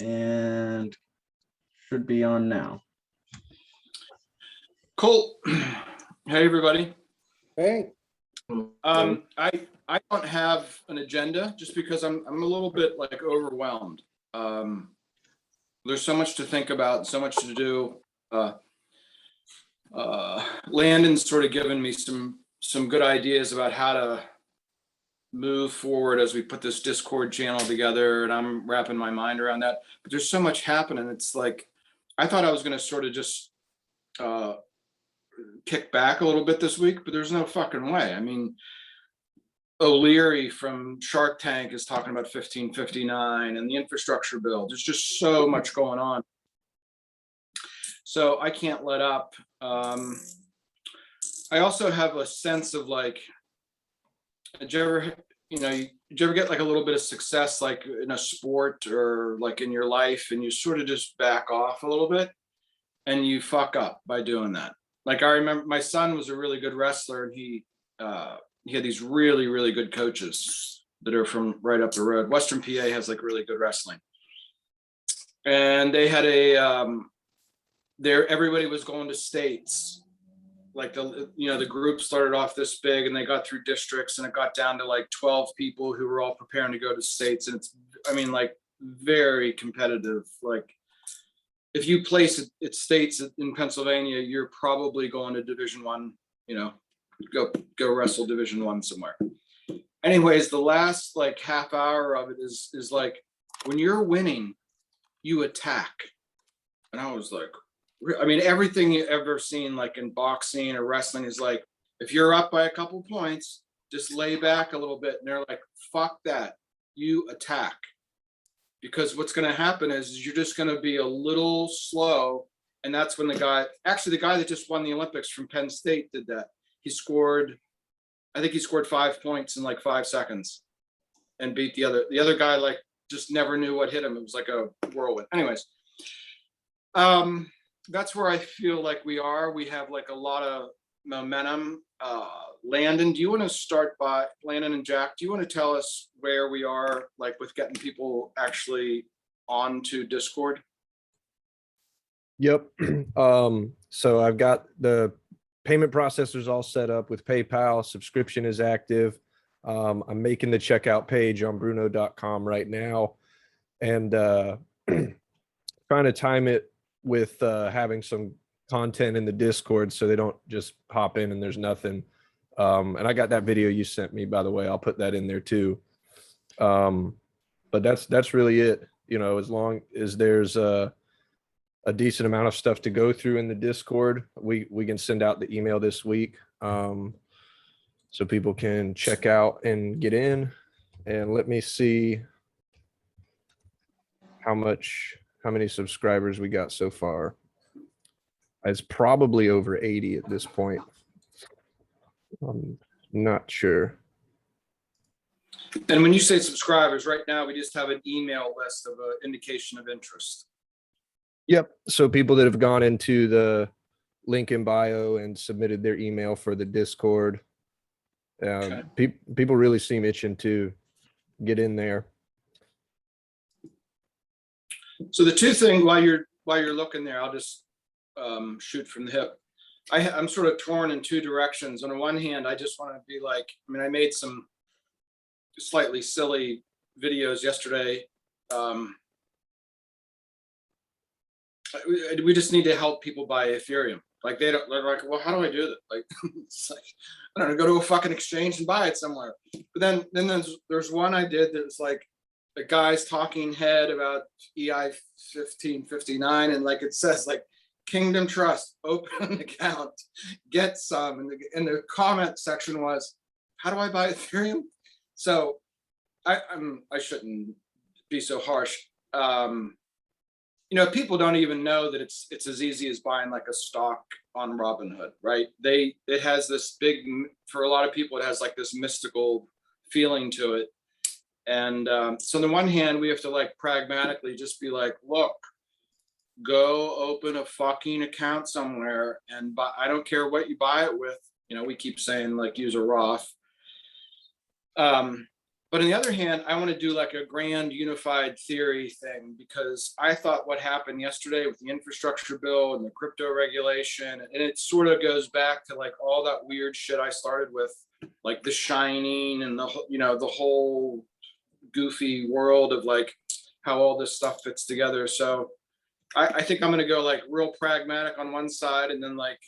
and should be on now. Cool. Hey, everybody. Hey. I don't have an agenda just because I'm a little bit like overwhelmed. There's so much to think about, so much to do. Landon's sort of given me some good ideas about how to move forward as we put this Discord channel together, and I'm wrapping my mind around that. But there's so much happening. It's like I thought I was going to sort of just kick back a little bit this week, but there's no fucking way. I mean, O'Leary from Shark Tank is talking about 1559 and the infrastructure bill. There's just so much going on. So I can't let up. I also have a sense of like, did you ever get like a little bit of success, like in a sport or like in your life, and you sort of just back off a little bit and you fuck up by doing that? Like I remember my son was a really good wrestler, and he had these really, really good coaches that are from right up the road. Western PA has like really good wrestling. And they had everybody was going to states. Like the group started off this big, and they got through districts, and it got down to like 12 people who were all preparing to go to states. And it's, I mean, like very competitive. Like if you place at states in Pennsylvania, you're probably going to Division I, go wrestle Division I somewhere. Anyways, the last like half hour of it is like when you're winning, you attack. And I was like, I mean, everything you ever seen like in boxing or wrestling is like, if you're up by a couple points, just lay back a little bit. And they're like, fuck that, you attack. Because what's going to happen is you're just going to be a little slow. And that's when the guy that just won the Olympics from Penn State did that. I think he scored 5 points in like 5 seconds and beat the other guy, like just never knew what hit him. It was like a whirlwind. Anyways, that's where I feel like we are. We have like a lot of momentum. Landon, do you want to start by, Landon and Jack, do you want to tell us where we are like with getting people actually onto Discord? Yep. So I've got the payment processors all set up with PayPal. Subscription is active. I'm making the checkout page on bruno.com right now, and trying to time it with having some content in the Discord so they don't just hop in and there's nothing. And I got that video you sent me, by the way. I'll put that in there too. But that's really it. As long as there's a decent amount of stuff to go through in the Discord, we can send out the email this week, so people can check out and get in. And let me see how many subscribers we got so far. It's probably over 80 at this point. I'm not sure. And when you say subscribers, right now we just have an email list of an indication of interest. Yep. So people that have gone into the link in bio and submitted their email for the Discord. Okay. People really seem itching to get in there. So the two things while you're looking there, I'll just shoot from the hip. I'm sort of torn in two directions. On the one hand, I just want to be like, I made some slightly silly videos yesterday. We just need to help people buy Ethereum. Like they're like, well, how do I do that? Like, it's like, I don't know, go to a fucking exchange and buy it somewhere. But then there's one I did that's like a guy's talking head about EI 1559, and like it says like Kingdom Trust, open an account, get some, and the comment section was, how do I buy Ethereum? So I shouldn't be so harsh. People don't even know that it's as easy as buying like a stock on Robinhood, right? It has this big, for a lot of people, it has like this mystical feeling to it. And so on the one hand, we have to like pragmatically just be like, look, go open a fucking account somewhere and buy. I don't care what you buy it with. We keep saying like use a Roth. But on the other hand, I want to do like a grand unified theory thing, because I thought what happened yesterday with the infrastructure bill and the crypto regulation, and it sort of goes back to like all that weird shit I started with, like The Shining and the whole goofy world of like how all this stuff fits together. So I think I'm going to go like real pragmatic on one side, and then like,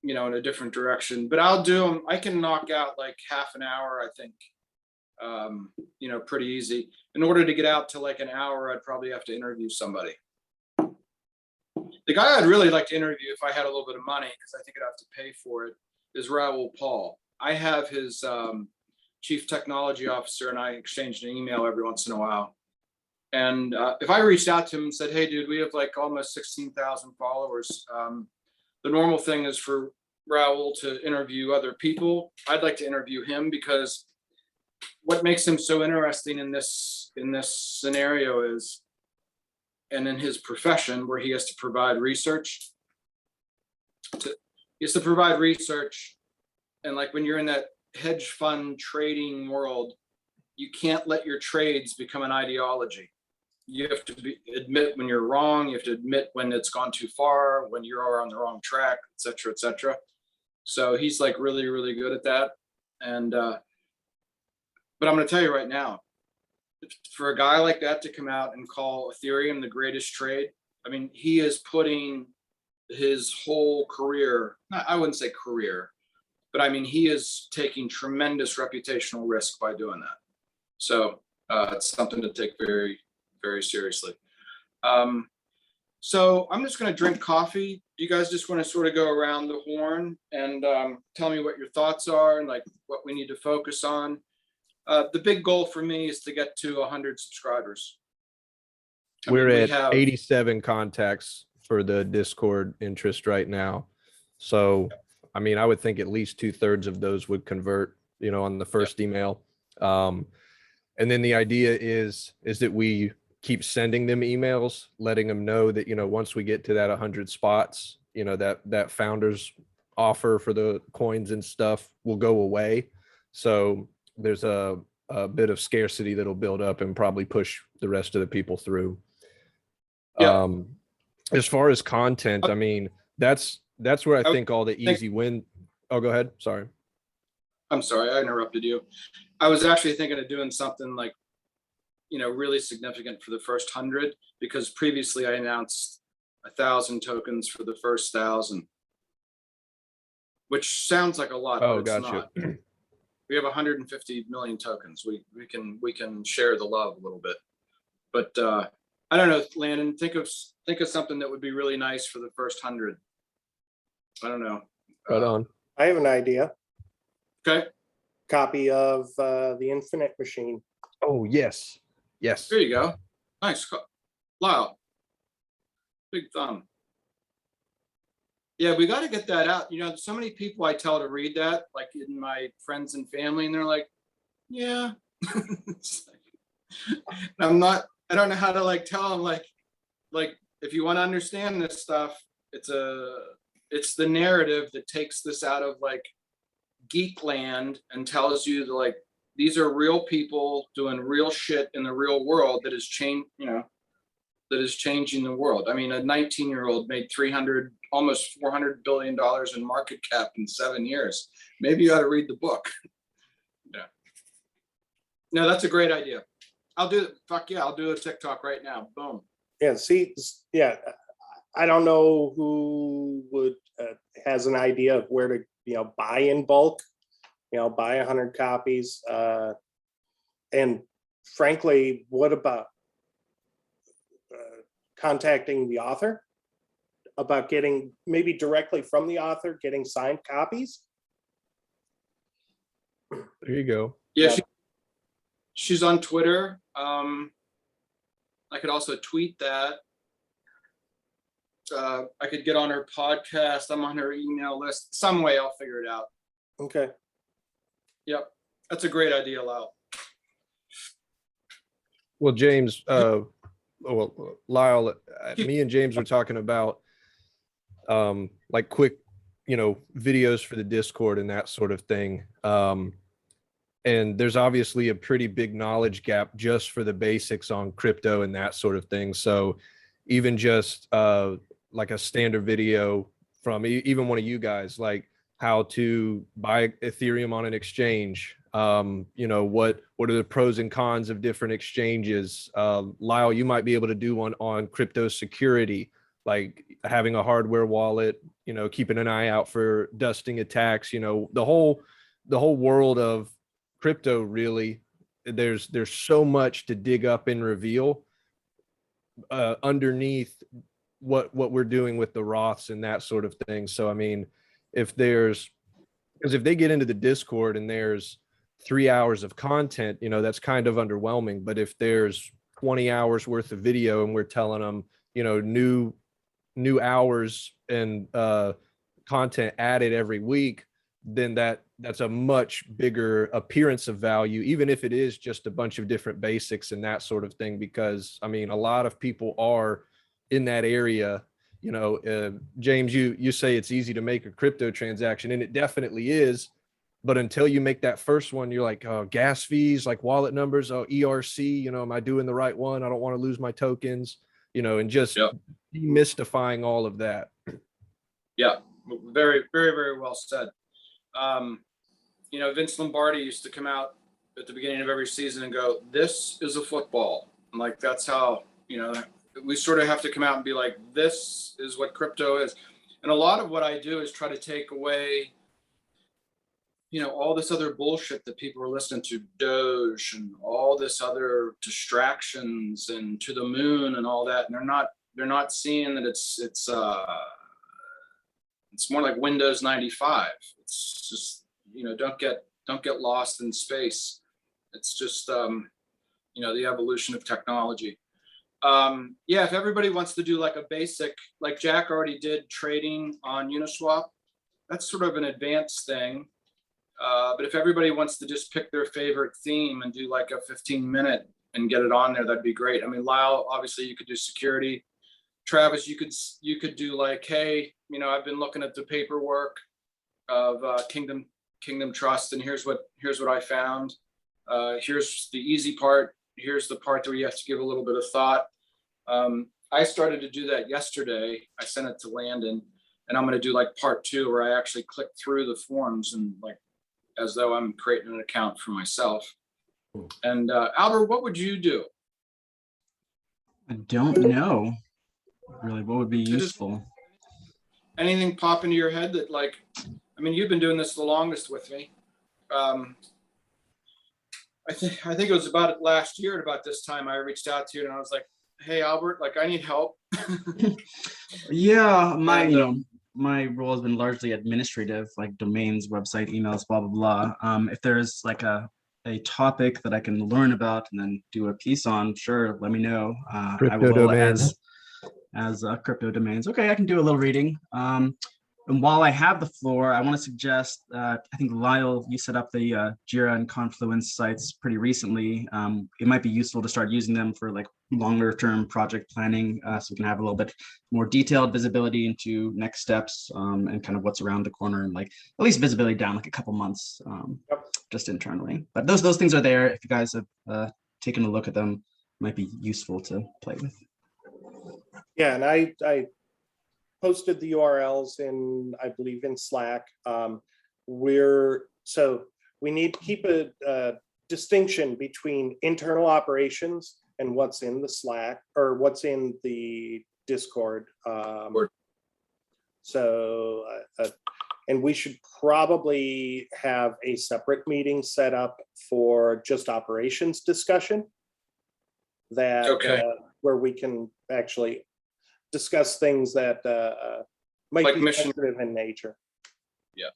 in a different direction. But I'll do them. I can knock out like half an hour, I think. Pretty easy. In order to get out to like an hour, I'd probably have to interview somebody. The guy I'd really like to interview, if I had a little bit of money, because I think I'd have to pay for it, is Raul Paul. I have his chief technology officer, and I exchanged an email every once in a while. And if I reached out to him and said, hey, dude, we have like almost 16,000 followers. The normal thing is for Raul to interview other people. I'd like to interview him, because what makes him so interesting in this scenario is, and in his profession where he has to provide research, and like when you're in that hedge fund trading world, you can't let your trades become an ideology. You have to admit when you're wrong. You have to admit when it's gone too far, when you are on the wrong track, et cetera, et cetera. So he's like really, really good at that. And but I'm going to tell you right now, for a guy like that to come out and call Ethereum the greatest trade, I mean, he is putting his whole career, I wouldn't say career, but I mean, he is taking tremendous reputational risk by doing that. So it's something to take very, very seriously. So I'm just going to drink coffee. You guys just want to sort of go around the horn and tell me what your thoughts are and like what we need to focus on. The big goal for me is to get to 100 subscribers. We're at 87 contacts for the Discord interest right now. So, I mean, I would think at least 2/3 of those would convert, on the first email. And then the idea is that we keep sending them emails, letting them know that, once we get to that 100 spots, that founders offer for the coins and stuff will go away. So there's a bit of scarcity that'll build up and probably push the rest of the people through. Yeah. As far as content, I mean, that's where I think all the easy win. Oh, go ahead. Sorry. I'm sorry, I interrupted you. I was actually thinking of doing something like, really significant for the first 100, because previously I announced 1,000 tokens for the first 1,000, which sounds like a lot, but it's not. We have 150 million tokens. We can share the love a little bit, but I don't know, Landon. Think of something that would be really nice for the first 100. I don't know. Right on. I have an idea. Okay. Copy of the Infinite Machine. Oh yes, yes. There you go. Nice, Lyle. Big thumb. Yeah, we got to get that out. So many people I tell to read that, like in my friends and family, and they're like, yeah. I don't know how to like tell them like if you want to understand this stuff, it's the narrative that takes this out of like geek land and tells you that like these are real people doing real shit in the real world that is changing the world. I mean, a 19-year-old made almost $400 billion in market cap in 7 years. Maybe you ought to read the book. Yeah. No, that's a great idea. I'll do a TikTok right now. Boom. Yeah. See. Yeah. I don't know who has an idea of where to buy in bulk. Buy 100 copies. And frankly, what about contacting the author about getting maybe directly from the author, getting signed copies? There you go. Yeah, she's on Twitter. I could also tweet that. I could get on her podcast. I'm on her email list. Some way I'll figure it out. Okay. Yep. That's a great idea, Lyle. Well, James, Lyle, me and James were talking about like quick, videos for the Discord and that sort of thing. and there's obviously a pretty big knowledge gap just for the basics on crypto and that sort of thing. So even just like a standard video from even one of you guys, like how to buy Ethereum on an exchange, what are the pros and cons of different exchanges. Lyle, you might be able to do one on crypto security, like having a hardware wallet, keeping an eye out for dusting attacks, the whole world of crypto. Really, there's so much to dig up and reveal underneath what we're doing with the Roths and that sort of thing. So I mean, if they get into the Discord and there's 3 hours of content, that's kind of underwhelming. But if there's 20 hours worth of video and we're telling them, new hours and content added every week, then that's a much bigger appearance of value, even if it is just a bunch of different basics and that sort of thing. Because I mean, a lot of people are in that area. James, you say it's easy to make a crypto transaction, and it definitely is. But until you make that first one, you're like, oh, gas fees, like wallet numbers, oh, ERC, am I doing the right one? I don't want to lose my tokens, and just demystifying all of that. Yeah, very, very, very well said. Vince Lombardi used to come out at the beginning of every season and go, "This is a football." And like, that's how, we sort of have to come out and be like, this is what crypto is. And a lot of what I do is try to take away, all this other bullshit that people are listening to, Doge and all this other distractions and to the moon and all that. And they're not seeing that it's more like Windows 95. It's just, don't get lost in space. It's just, the evolution of technology. If everybody wants to do like a basic, like Jack already did trading on Uniswap, that's sort of an advanced thing. But if everybody wants to just pick their favorite theme and do like a 15-minute and get it on there, that'd be great. I mean, Lyle, obviously you could do security. Travis, you could do like, hey, I've been looking at the paperwork of Kingdom Trust, and here's what I found. Here's the easy part. Here's the part where you have to give a little bit of thought. I started to do that yesterday. I sent it to Landon, and I'm going to do like part 2 where I actually click through the forms and like as though I'm creating an account for myself. And Albert, what would you do? I don't know really what would be useful. Anything pop into your head that, like, I mean, you've been doing this the longest with me. I think it was about last year at about this time I reached out to you and I was like, hey, Albert, like I need help. Yeah, my role has been largely administrative, like domains, website, emails, blah, blah, blah. If there's like a topic that I can learn about and then do a piece on, sure, let me know. Crypto domains. As crypto domains. Okay, I can do a little reading. And while I have the floor, I want to suggest, I think Lyle, you set up the Jira and Confluence sites pretty recently. It might be useful to start using them for like longer term project planning, so we can have a little bit more detailed visibility into next steps and kind of what's around the corner, and like at least visibility down like a couple months, just internally. But those things are there. If you guys have taken a look at them, might be useful to play with. Yeah, and I posted the URLs in, I believe, in Slack. We need to keep a distinction between internal operations and what's in the Slack or what's in the Discord. And we should probably have a separate meeting set up for just operations discussion where we can actually discuss things that might like be mission sensitive in nature. Yeah,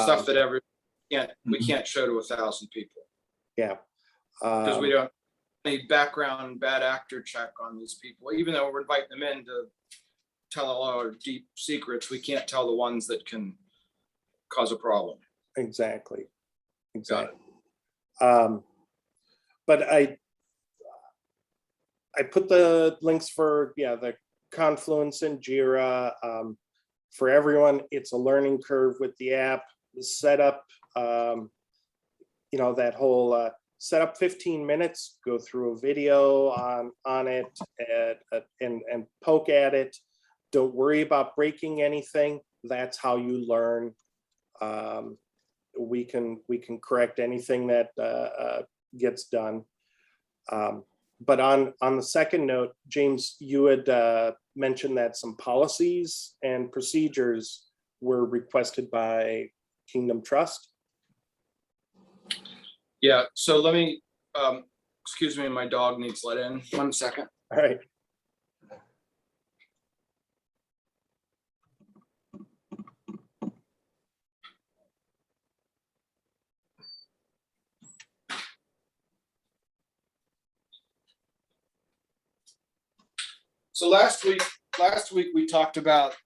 stuff that we can't show to 1,000 people. Yeah, because we don't any background bad actor check on these people. Even though we're inviting them in to tell all our deep secrets, we can't tell the ones that can cause a problem. Exactly. But I put the links for the Confluence and Jira. For everyone, it's a learning curve with the app. The setup that whole set up 15 minutes, go through a video on it and poke at it. Don't worry about breaking anything. That's how you learn. We can correct anything that gets done. But on the second note, James, you had mentioned that some policies and procedures were requested by Kingdom Trust. Yeah, so let me, excuse me, my dog needs let in. 1 second. All right. So last week we talked about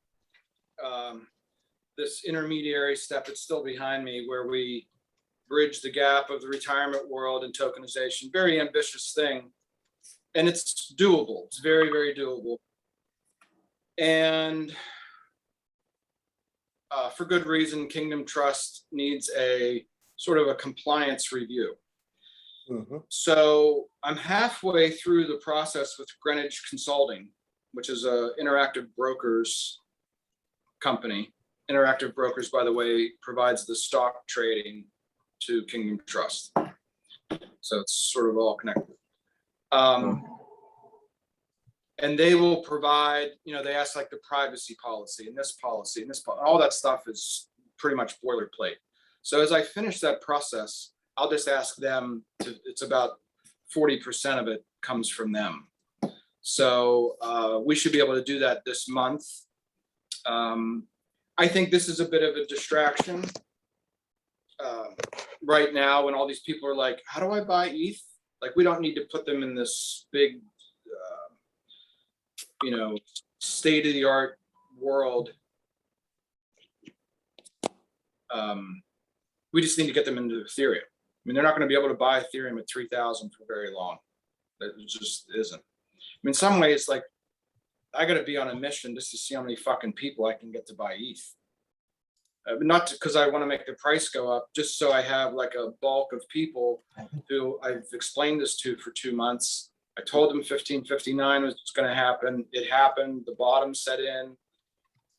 this intermediary step that's still behind me, where we bridge the gap of the retirement world and tokenization. Very ambitious thing, and it's doable. It's very, very doable, and for good reason. Kingdom Trust needs a sort of a compliance review. Mm-hmm. So I'm halfway through the process with Greenwich Consulting, which is a Interactive Brokers company. Interactive Brokers, by the way, provides the stock trading to Kingdom Trust. So it's sort of all connected. And they will provide, they ask like the privacy policy and this policy and this, all that stuff is pretty much boilerplate. So as I finish that process, I'll just ask them to, it's about 40% of it comes from them. So we should be able to do that this month. I think this is a bit of a distraction right now when all these people are like, how do I buy ETH? Like, we don't need to put them in this big, state-of-the-art world. We just need to get them into Ethereum. I mean, they're not going to be able to buy Ethereum at 3,000 for very long. That just isn't. I mean, in some ways, like, I got to be on a mission just to see how many fucking people I can get to buy ETH. Not because I want to make the price go up, just so I have like a bulk of people who I've explained this to for 2 months. I told them 1559 was going to happen. It happened. The bottom set in,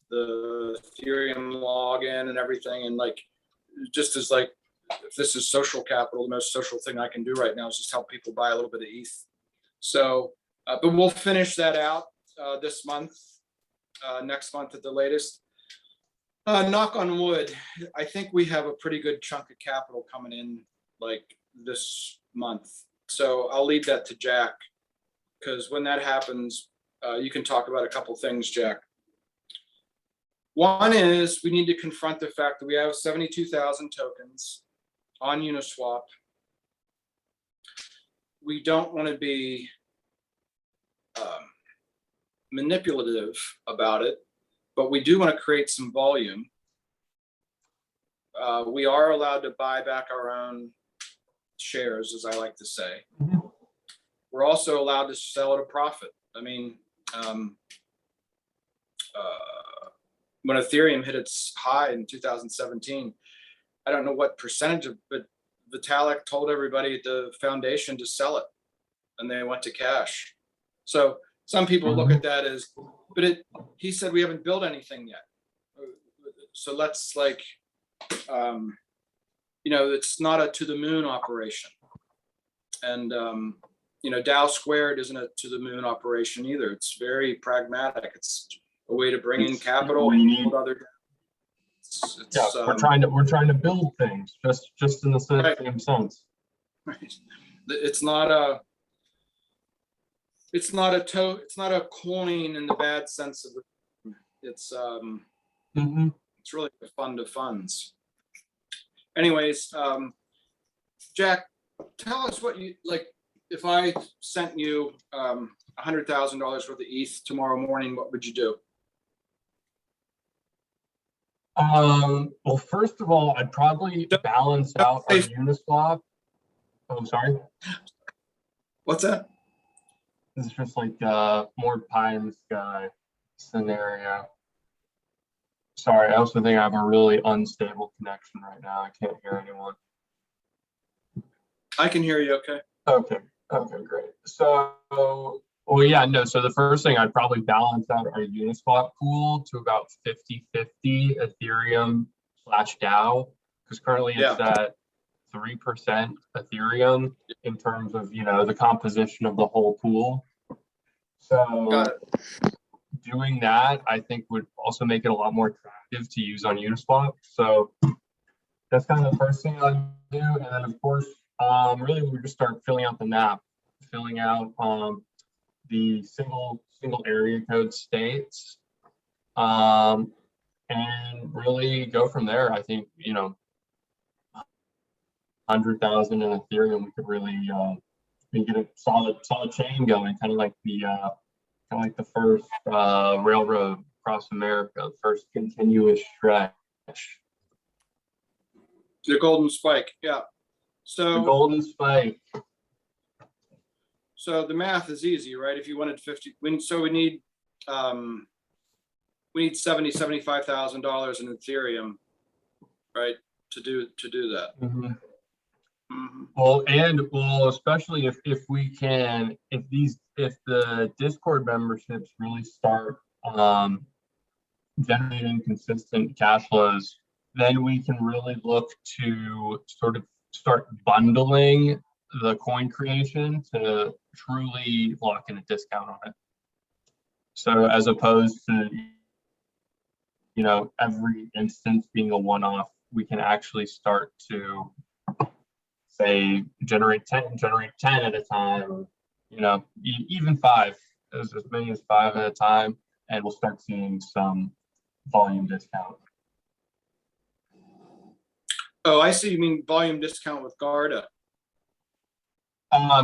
the Ethereum login and everything. And like, just as like, if this is social capital, the most social thing I can do right now is just help people buy a little bit of ETH. So, but we'll finish that out this month, next month at the latest. Knock on wood, I think we have a pretty good chunk of capital coming in like this month. So I'll leave that to Jack, because when that happens, you can talk about a couple things, Jack. One is we need to confront the fact that we have 72,000 tokens on Uniswap. We don't want to be manipulative about it, but we do want to create some volume. We are allowed to buy back our own shares, as I like to say. Mm-hmm. We're also allowed to sell at a profit. I mean, when Ethereum hit its high in 2017, I don't know what percentage of, but Vitalik told everybody at the foundation to sell it, and they went to cash. So some people look at that as, but he said we haven't built anything yet. So let's like, it's not a to the moon operation. And, Dow Squared isn't a to the moon operation either. It's very pragmatic. It's a way to bring in capital and hold other. We're trying to build things just in the same sense. Right. It's not a coin in the bad sense of it. It's it's really a fund of funds. Anyways, Jack, tell us what you like. If I sent you $100,000 worth of ETH tomorrow morning, what would you do? Well, first of all, I'd probably balance out our Uniswap. Oh, sorry. What's that? This is just like more pie in the sky scenario. Sorry, I also think I have a really unstable connection right now. I can't hear anyone. I can hear you. Okay. Okay, okay, great. So, well, yeah, no, so the first thing I'd probably balance out our Uniswap pool to about 50-50 Ethereum / DAO, because currently it's at 3% Ethereum in terms of, the composition of the whole pool. So Got it. doing that, I think would also make it a lot more attractive to use on Uniswap. So that's kind of the first thing I'd do. And then of course, really we just start filling out the map, filling out the single area code states, and really go from there. I think 100,000 in Ethereum, we could really get a solid chain going, kind of like the first railroad across America, the first continuous stretch. The golden spike, yeah. The So golden spike. So the math is easy, right? If you wanted 50, we need $75,000 in Ethereum, right? To do that. Mm-hmm. Mm-hmm. Well, especially if the Discord memberships really start generating consistent cash flows, then we can really look to sort of start bundling the coin creation to truly lock in a discount on it. So as opposed to every instance being a one-off, we can actually start to say generate 10 at a time, or even 5, as many as 5 at a time, and we'll start seeing some volume discount. Oh, I see. You mean volume discount with Garda?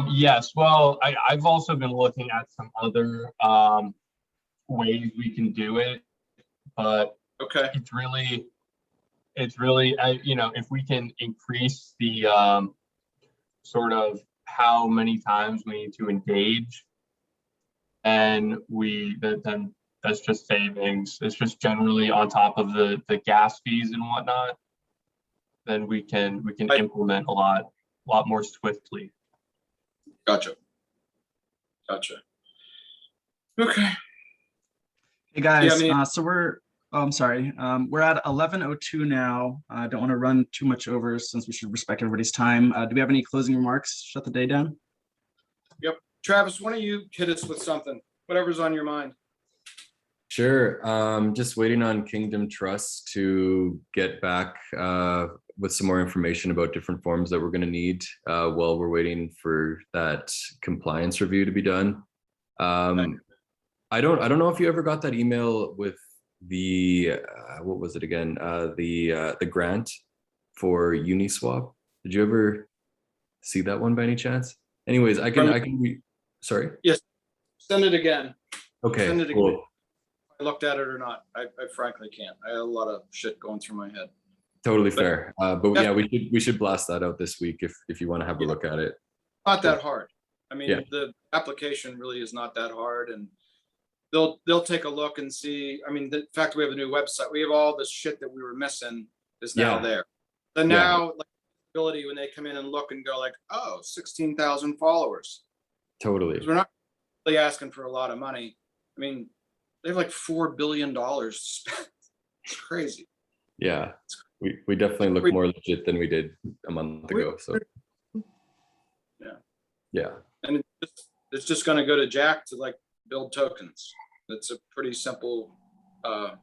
Yes. Well, I've also been looking at some other ways we can do it, but okay, it's really if we can increase the sort of how many times we need to engage, and then that's just savings. It's just generally on top of the gas fees and whatnot. Then we can implement a lot more swiftly. Gotcha. Okay. Hey guys, Yeah, so I'm sorry. We're at 11:02 now. I don't want to run too much over since we should respect everybody's time. Do we have any closing remarks? Shut the day down. Yep. Travis, why don't you hit us with something? Whatever's on your mind. Sure. Just waiting on Kingdom Trust to get back with some more information about different forms that we're going to need while we're waiting for that compliance review to be done. I don't know if you ever got that email with the what was it again? The grant for Uniswap. Did you ever see that one by any chance? Anyways, I can sorry. Yes. Send it again. Okay. Send it cool. again. I looked at it or not. I frankly can't. I had a lot of shit going through my head. Totally fair. But yeah, we should blast that out this week if you want to have a look at it. Not that hard. I mean, Yeah. The application really is not that hard, and they'll take a look and see. I mean, the fact we have a new website, we have all this shit that we were missing is now there. So now, like, ability when they come in and look and go like, oh, 16,000 followers. Totally. Because we're not really asking for a lot of money. I mean, they have like $4 billion to spend. It's crazy. Yeah, we definitely look more legit than we did a month ago. So yeah. And it's just going to go to Jack to like build tokens. It's a pretty simple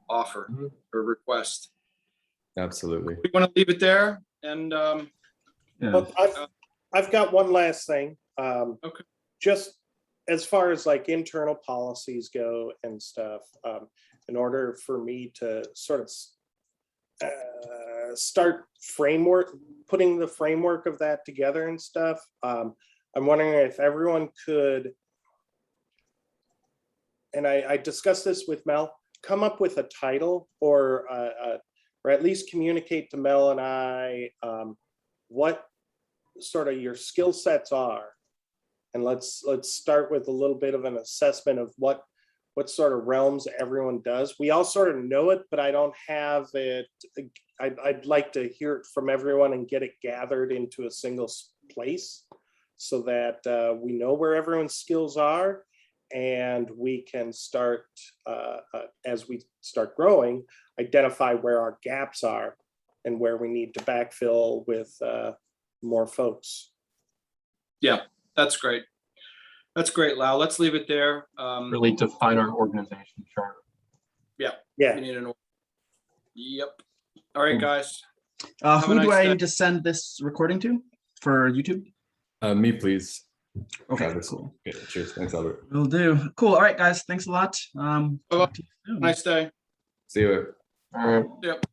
offer or request. Absolutely. We want to leave it there, and But I've got one last thing. Okay. Just as far as like internal policies go and stuff, in order for me to sort of start putting the framework of that together and stuff, I'm wondering if everyone could, and I discussed this with Mel, come up with a title or at least communicate to Mel and I what sort of your skill sets are. And let's start with a little bit of an assessment of what sort of realms everyone does. We all sort of know it, but I don't have it. I'd like to hear it from everyone and get it gathered into a single place. so that we know where everyone's skills are, and we can start, as we start growing, identify where our gaps are and where we need to backfill with more folks. Yeah, that's great. That's great, Lau. Let's leave it there. Really define our organization chart. We Yeah, need an. Yep. All right, guys. Who a do nice I day. need to send this recording to for YouTube? Me, please. Okay, Travis. cool. Okay, cheers. Thanks, Albert. Will do. Cool. All right, guys. Thanks a lot. Bye-bye. Talk to you soon. Nice day. See you. All right. Yep.